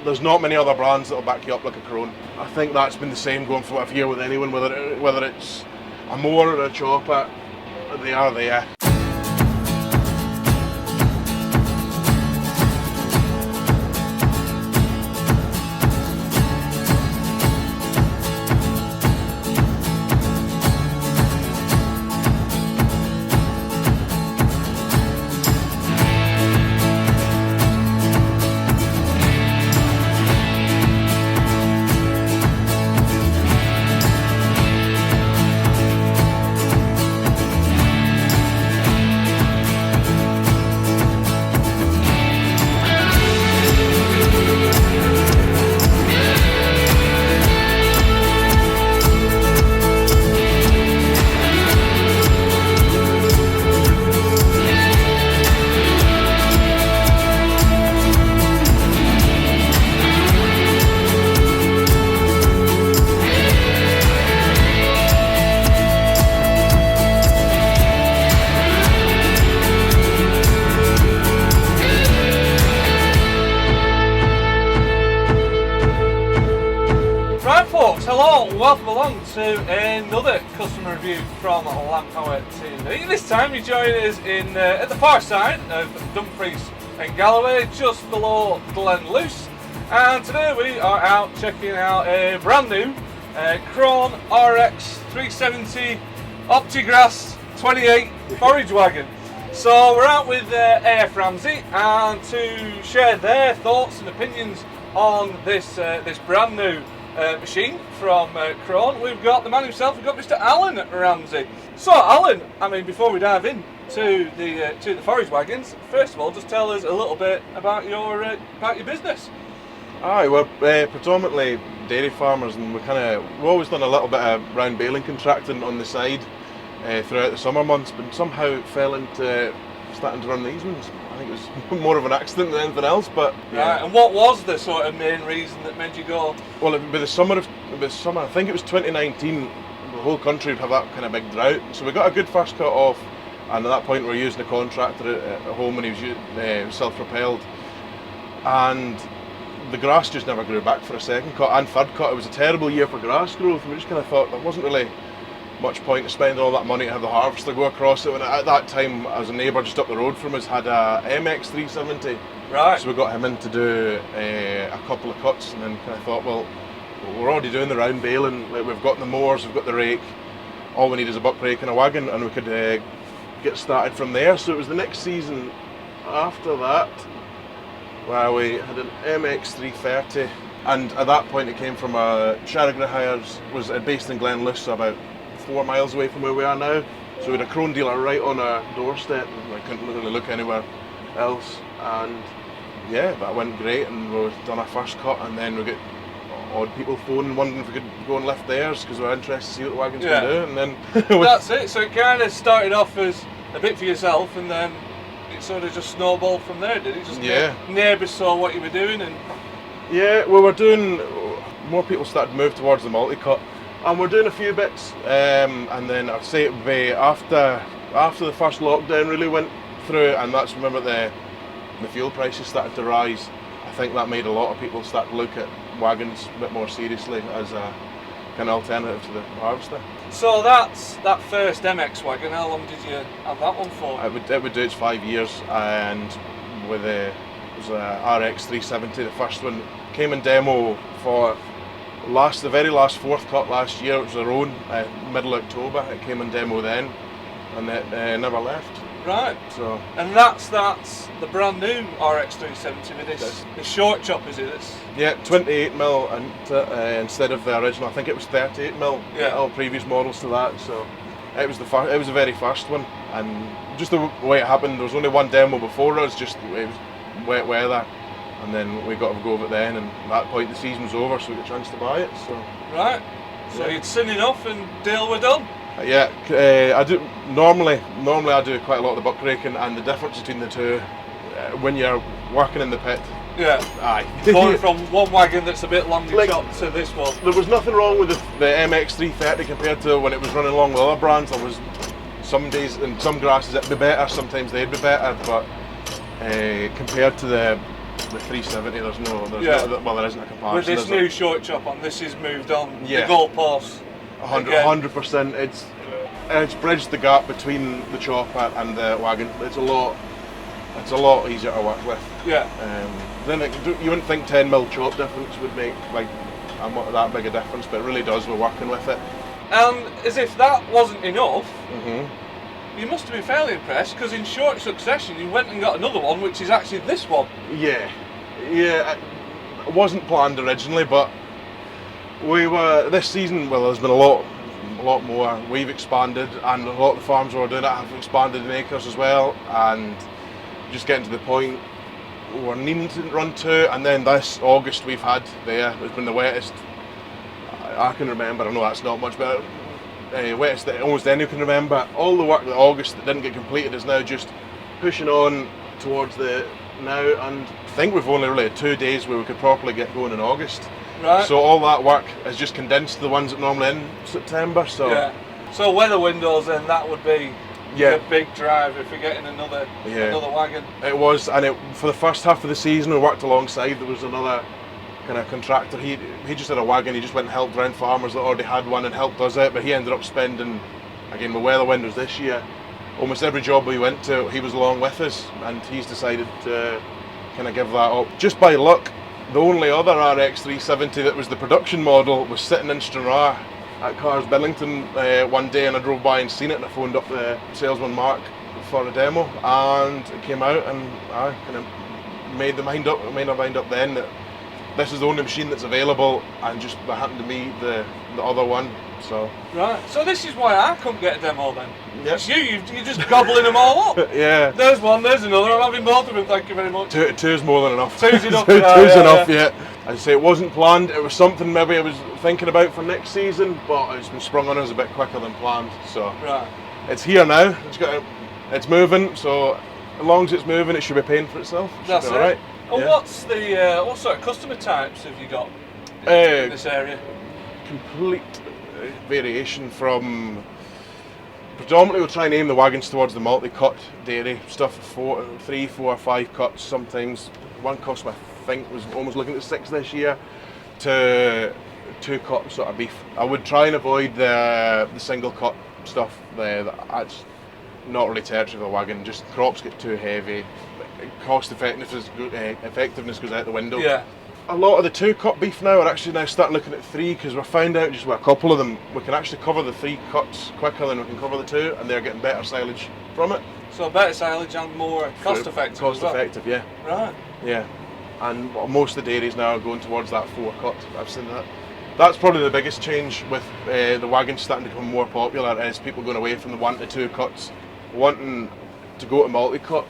there's not many other brands that'll back you up like a Krone. I think that's been the same going for what I've heard with anyone, whether it's a mower or a chopper, they are there. Hello and welcome along to another customer review from LandPowerTV. This time you're joining us at the far side of Dumfries and Galloway, just below Glenluce, and today we are out checking out a brand new Krone RX 370 OptiGrass 28 forage wagon. So we're out with AF Ramsey and to share their thoughts and opinions on this brand new machine from Krone. We've got the man himself, we've got Mr. Alan Ramsey. So Alan, I mean, before we dive in to the forage wagons, first of all, just tell us a little bit about your business. Aye, we're predominantly dairy farmers, and we've always done a little bit of round baling contracting on the side throughout the summer months, but somehow it fell into starting to run these ones. I think it was more of an accident than anything else, but yeah. Right, and what was the sort of main reason that made you go? Well, by the summer, I think it was 2019, the whole country would have that kind of big drought, so we got a good first cut off, and at that point we were using a contractor at home, and he was self-propelled, and the grass just never grew back for a second cut and third cut. It was a terrible year for grass growth, and we just kind of thought there wasn't really much point in spending all that money to have the harvester go across it. And at that time, as a neighbour just up the road from us had a MX 370, right? So we got him in to do a couple of cuts, and then kind of thought, well, we're already doing the round baling. We've got the mowers, we've got the rake. All we need is a buck rake and a wagon, and we could get started from there. So it was the next season after that where we had an MX 330, and at that point it came from a Sharagna Hires, was based in Glenluce, so about 4 miles away from where we are now. So we had a Krone dealer right on our doorstep, and I couldn't really look anywhere else. And yeah, that went great, and we've done our first cut, and then we get odd people phoning wondering if we could go and lift theirs because we're interested to see what the wagons can do. And then that's it. So it kind of started off as a bit for yourself, and then it sort of just snowballed from there, did it? Just neighbours saw what you were doing, and yeah, we were doing. More people started to move towards the multi-cut. And we're doing a few bits, and then I'd say it would be after the first lockdown really went through, and that's remember the fuel prices started to rise. I think that made a lot of people start to look at wagons a bit more seriously as a kind of alternative to the harvester. So that first MX wagon, how long did you have that one for? It would do its 5 years, and with it was a RX 370, the first one came in demo for the very last fourth cut last year. It was our own, middle October. It came in demo then, and it never left. Right. So. And that's the brand new RX 370 with this the short chop, is it? Yeah, 28mm, and instead of the original, I think it was 38mm. Yeah. All previous models to that. So it was the very first one, and just the way it happened, there was only one demo before us. Just it was wet weather. And then we got a go of it then, and at that point the season was over, so we got a chance to buy it. So right, so you'd seen enough, and deal were done. Yeah, I do normally I do quite a lot of the buck raking, and the difference between the two when you're working in the pit. Yeah, aye. Going from one wagon that's a bit longer chopped to this one. There was nothing wrong with the MX 330 compared to when it was running along with other brands. There was some days and some grasses it'd be better, sometimes they'd be better, but compared to the the 370, there's no, well, there isn't a comparison. With this new short chop on, this is moved on Yeah. the goalposts. 100%. It's bridged the gap between the chopper and the wagon. It's a lot easier to work with. Yeah. Then you wouldn't think 10mm chop difference would make like that big a difference, but it really does. We're working with it. And as if that wasn't enough, Mm-hmm. you must have been fairly impressed, because in short succession you went and got another one, which is actually this one. Yeah. It wasn't planned originally, but we were this season. Well, there's been a lot more. We've expanded, and a lot of the farms we're doing it have expanded in acres as well, and just getting to the point we're needing to run 2, and then this August we've had it's been the wettest I can remember. I know that's not much, but wettest that almost anyone can remember. All the work that August that didn't get completed is now just pushing on towards the now, and I think we've only really had 2 days where we could properly get going in August. Right. So all that work has just condensed to the ones that normally in September. So yeah. So weather windows, then that would be a big drive if we're getting another wagon. It was, and for the first half of the season we worked alongside. There was another kind of contractor. He just had a wagon. He just went and helped around farmers that already had one and helped us out. But he ended up spending, again with weather windows this year, almost every job we went to, he was along with us, and he's decided to kind of give that up. Just by luck, the only other RX 370 that was the production model was sitting in Stranraer at Cars Billington one day, and I drove by and seen it, and I phoned up the salesman Mark for a demo, and it came out, and I kind of made my mind up then that this is the only machine that's available, and just happened to meet the other one. So right. So this is why I couldn't get a demo then. Yep. It's you're just gobbling them all up. Yeah. There's one, there's another. I'm having both of them. Thank you very much. Two's more than enough. Two's enough. Two's enough. Yeah. As I say, it wasn't planned. It was something maybe I was thinking about for next season, but it's been sprung on us a bit quicker than planned. So right. It's here now. It's moving. So as long as it's moving, it should be paying for itself. That's it. All right. And yeah. what's the what sort of customer types have you got in this area? Complete variation from. Predominantly we'll try and aim the wagons towards the multi-cut dairy stuff, 3, 4, 5 cuts sometimes. One customer I think was almost looking at 6 this year, to 2 cut sort of beef. I would try and avoid the single cut stuff there. That's not really territory of the wagon, just crops get too heavy, cost effectiveness goes out the window. Yeah. A lot of the 2 cut beef now are actually now starting looking at 3, because we've found out just with a couple of them we can actually cover the 3 cuts quicker than we can cover the 2, and they're getting better silage from it. So better silage and more cost effective. Cost effective, yeah. Right. Yeah, and most of the dairies now are going towards that 4 cut. I've seen that. That's probably the biggest change with the wagons starting to become more popular, is people going away from the 1 to 2 cuts, wanting to go to multi-cut,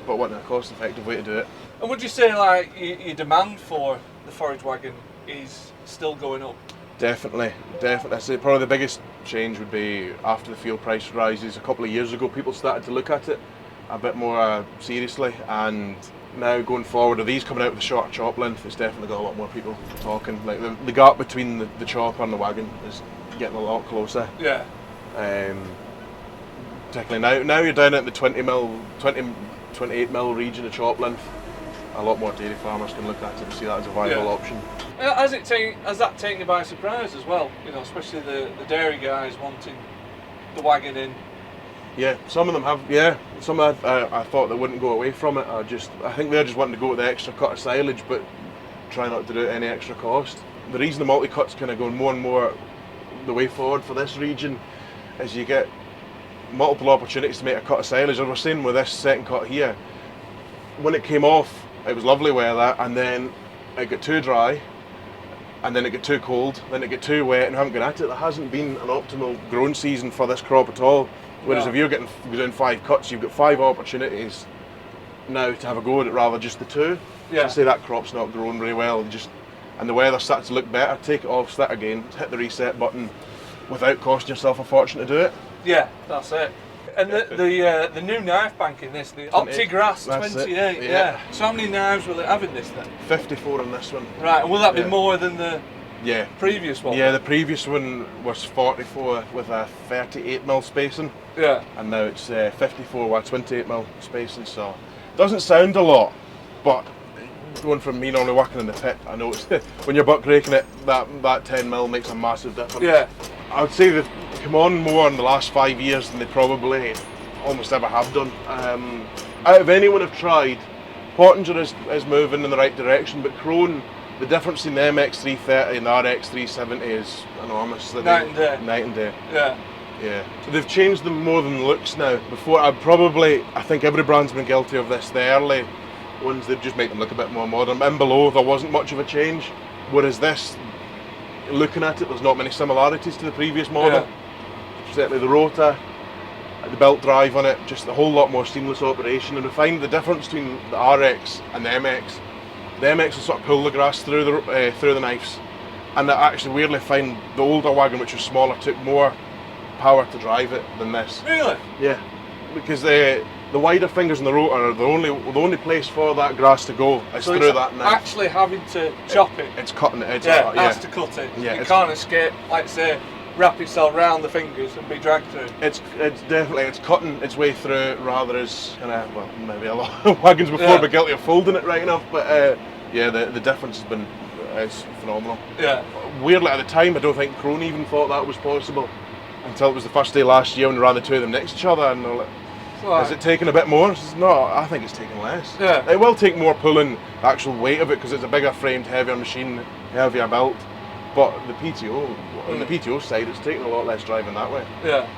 but wanting a cost effective way to do it. And would you say like your demand for the forage wagon is still going up? Definitely. I'd say probably the biggest change would be after the fuel price rises. A couple of years ago people started to look at it a bit more seriously, and now going forward, with these coming out with a shorter chop length, it's definitely got a lot more people talking. Like the gap between the chopper and the wagon is getting a lot closer. Yeah. Particularly now you're down at the 28mm region of chop length. A lot more dairy farmers can look at it and see that as a viable option. Has that taken you by surprise as well? You know, especially the dairy guys wanting the wagon in. Yeah, some of them have. Yeah, some I thought they wouldn't go away from it. I think they're just wanting to go with the extra cut of silage, but try not to do it at any extra cost. The reason the multi-cut's kind of going more and more the way forward for this region is you get multiple opportunities to make a cut of silage. As we're saying with this second cut here, when it came off, it was lovely weather, and then it got too dry, and then it got too cold, then it got too wet, and I haven't got at it. There hasn't been an optimal growing season for this crop at all. Whereas if you're doing 5 cuts, you've got 5 opportunities now to have a go at it rather than just the 2. Yeah. So say that crop's not growing very well, and the weather starts to look better, take it off, start again, hit the reset button without costing yourself a fortune to do it. Yeah, that's it. And the new knife bank in this, the OptiGrass 28, yeah. So how many knives will it have in this then? 54 in this one. Right, and will that be more than the previous one? Yeah, the previous one was 44 with a 38mm spacing. Yeah. And now it's 54 with 28mm spacing, so it doesn't sound a lot, but going from me normally working in the pit, I noticed when you're buck raking it, that 10mm makes a massive difference. Yeah. I would say they've come on more in the last 5 years than they probably almost ever have done. Out of anyone I've tried, Pottinger is moving in the right direction, but Krone, the difference in the MX330 and the RX370 is enormous. Night and day. Night and day. Yeah. Yeah. So they've changed them more than the looks now. Before, I think every brand's been guilty of this. The early ones, they just make them look a bit more modern. And below, there wasn't much of a change. Whereas this, looking at it, there's not many similarities to the previous model. Yeah. Certainly the rotor, the belt drive on it, just a whole lot more seamless operation. And we find the difference between the RX and the MX. The MX will sort of pull the grass through the knives. And I actually weirdly find the older wagon, which was smaller, took more power to drive it than this. Really? Yeah, because the wider fingers in the rotor are the only place for that grass to go is so through that knife. Actually having to chop it. It's cutting it. It has to cut it. Yeah, you can't escape, like say, wrap itself round the fingers and be dragged through. It's definitely cutting its way through rather as kind of, well, maybe a lot of wagons before be guilty of folding it right enough, but yeah, the difference has been it's phenomenal. Yeah. Weirdly at the time, I don't think Krone even thought that was possible. Until it was the first day last year when we ran the two of them next to each other, and they're like, is it taking a bit more? No, I think it's taking less. Yeah. It will take more pulling the actual weight of it because it's a bigger framed, heavier machine, heavier built. But the PTO, on the PTO side, it's taking a lot less driving that way. Yeah.